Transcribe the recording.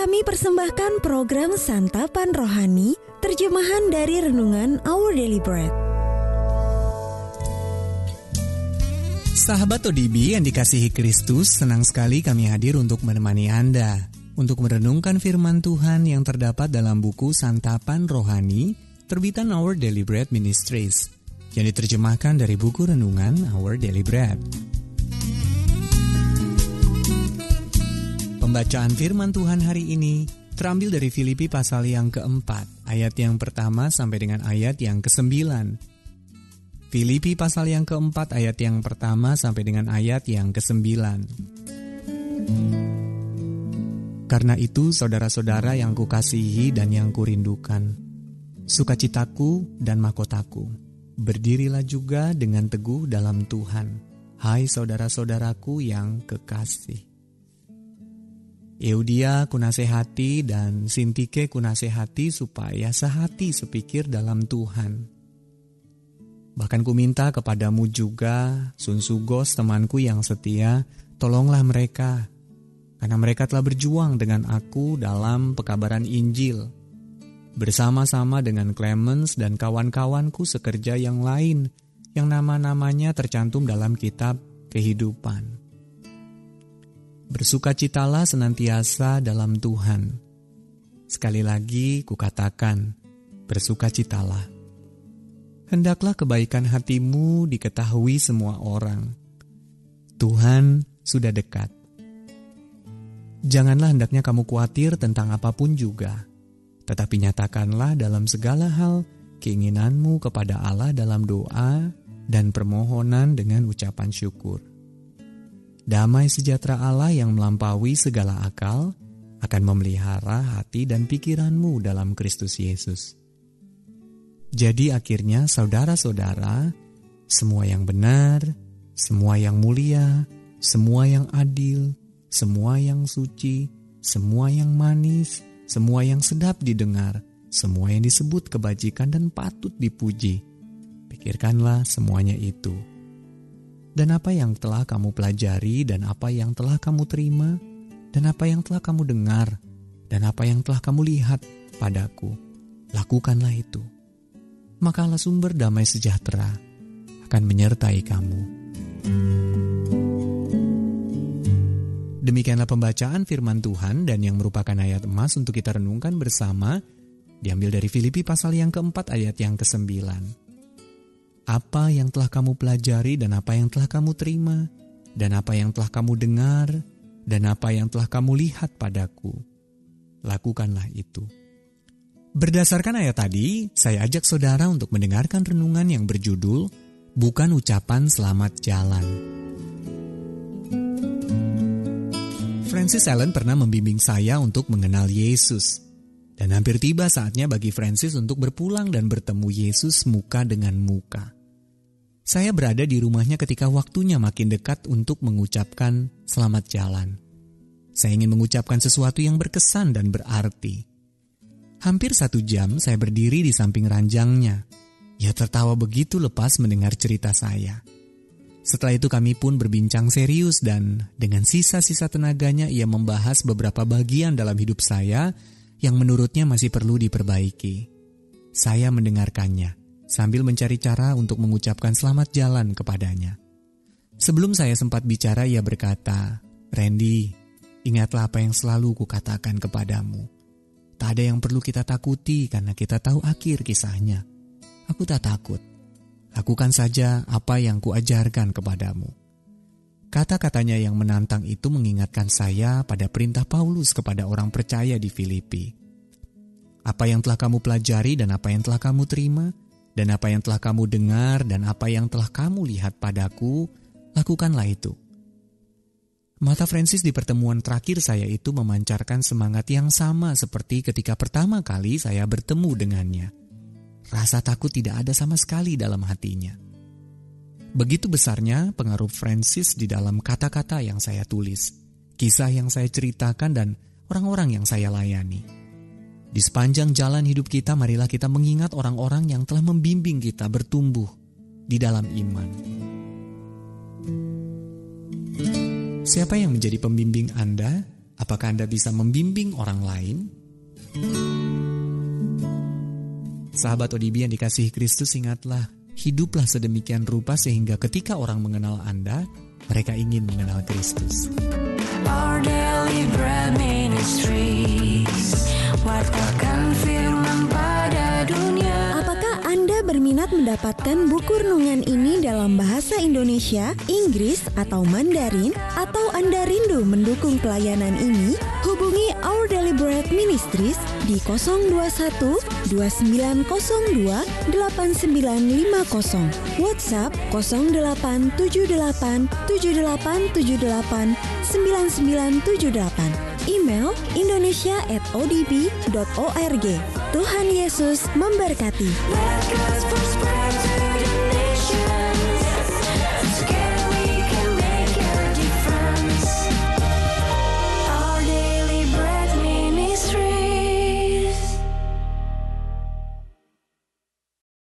Kami persembahkan program Santapan Rohani, terjemahan dari Renungan Our Daily Bread. Sahabat ODB yang dikasihi Kristus, senang sekali kami hadir untuk menemani Anda, untuk merenungkan firman Tuhan yang terdapat dalam buku Santapan Rohani, terbitan Our Daily Bread Ministries, yang diterjemahkan dari buku Renungan Our Daily Bread. Pembacaan firman Tuhan hari ini terambil dari Filipi pasal yang keempat, ayat yang pertama sampai dengan ayat yang ke-9. Filipi pasal yang keempat, ayat yang pertama sampai dengan ayat yang ke-9. Karena itu, saudara-saudara yang kukasihi dan yang kurindukan, sukacitaku dan mahkotaku, berdirilah juga dengan teguh dalam Tuhan, hai saudara-saudaraku yang kekasih. Eudia kunasehati dan Sintike kunasehati supaya sehati sepikir dalam Tuhan. Bahkan kuminta kepadamu juga, Sunsugos temanku yang setia, tolonglah mereka, karena mereka telah berjuang dengan aku dalam pekabaran Injil, bersama-sama dengan Clemens dan kawan-kawanku sekerja yang lain, yang nama-namanya tercantum dalam kitab kehidupan. Bersukacitalah senantiasa dalam Tuhan. Sekali lagi kukatakan, bersukacitalah. Hendaklah kebaikan hatimu diketahui semua orang. Tuhan sudah dekat. Janganlah hendaknya kamu khawatir tentang apapun juga, tetapi nyatakanlah dalam segala hal keinginanmu kepada Allah dalam doa dan permohonan dengan ucapan syukur. Damai sejahtera Allah yang melampaui segala akal akan memelihara hati dan pikiranmu dalam Kristus Yesus. Jadi akhirnya saudara-saudara, semua yang benar, semua yang mulia, semua yang adil, semua yang suci, semua yang manis, semua yang sedap didengar, semua yang disebut kebajikan dan patut dipuji, pikirkanlah semuanya itu. Dan apa yang telah kamu pelajari, dan apa yang telah kamu terima, dan apa yang telah kamu dengar, dan apa yang telah kamu lihat padaku, lakukanlah itu. Maka Allah sumber damai sejahtera akan menyertai kamu. Demikianlah pembacaan firman Tuhan, dan yang merupakan ayat emas untuk kita renungkan bersama, diambil dari Filipi pasal yang keempat ayat yang ke-9. Apa yang telah kamu pelajari dan apa yang telah kamu terima, dan apa yang telah kamu dengar, dan apa yang telah kamu lihat padaku, lakukanlah itu. Berdasarkan ayat tadi, saya ajak saudara untuk mendengarkan renungan yang berjudul, Bukan Ucapan Selamat Jalan. Francis Allen pernah membimbing saya untuk mengenal Yesus, dan hampir tiba saatnya bagi Francis untuk berpulang dan bertemu Yesus muka dengan muka. Saya berada di rumahnya ketika waktunya makin dekat untuk mengucapkan selamat jalan. Saya ingin mengucapkan sesuatu yang berkesan dan berarti. Hampir 1 jam saya berdiri di samping ranjangnya. Ia tertawa begitu lepas mendengar cerita saya. Setelah itu kami pun berbincang serius, dan dengan sisa-sisa tenaganya ia membahas beberapa bagian dalam hidup saya yang menurutnya masih perlu diperbaiki. Saya mendengarkannya sambil mencari cara untuk mengucapkan selamat jalan kepadanya. Sebelum saya sempat bicara, ia berkata, "Randy, ingatlah apa yang selalu kukatakan kepadamu. Tak ada yang perlu kita takuti karena kita tahu akhir kisahnya. Aku tak takut. Lakukan saja apa yang kuajarkan kepadamu." Kata-katanya yang menantang itu mengingatkan saya pada perintah Paulus kepada orang percaya di Filipi. Apa yang telah kamu pelajari dan apa yang telah kamu terima, dan apa yang telah kamu dengar, dan apa yang telah kamu lihat padaku, lakukanlah itu. Mata Francis di pertemuan terakhir saya itu memancarkan semangat yang sama seperti ketika pertama kali saya bertemu dengannya. Rasa takut tidak ada sama sekali dalam hatinya. Begitu besarnya pengaruh Francis di dalam kata-kata yang saya tulis, kisah yang saya ceritakan, dan orang-orang yang saya layani. Di sepanjang jalan hidup kita, marilah kita mengingat orang-orang yang telah membimbing kita bertumbuh di dalam iman. Siapa yang menjadi pembimbing Anda Apakah Anda bisa membimbing orang lain? Sahabat ODB yang dikasihi Kristus, ingatlah, hiduplah sedemikian rupa sehingga ketika orang mengenal Anda, mereka ingin mengenal Kristus. Our Daily Bread Ministries, wartakan firman pada dunia. Apakah Anda berminat mendapatkan buku renungan ini dalam bahasa Indonesia, Inggris, atau Mandarin? Atau Anda rindu mendukung pelayanan ini? Hubungi Our Daily Bread Ministries di 021 2902 8950, WhatsApp 0878 7878 9978, email indonesia@odb.org. Tuhan Yesus memberkati. Let God's prosper.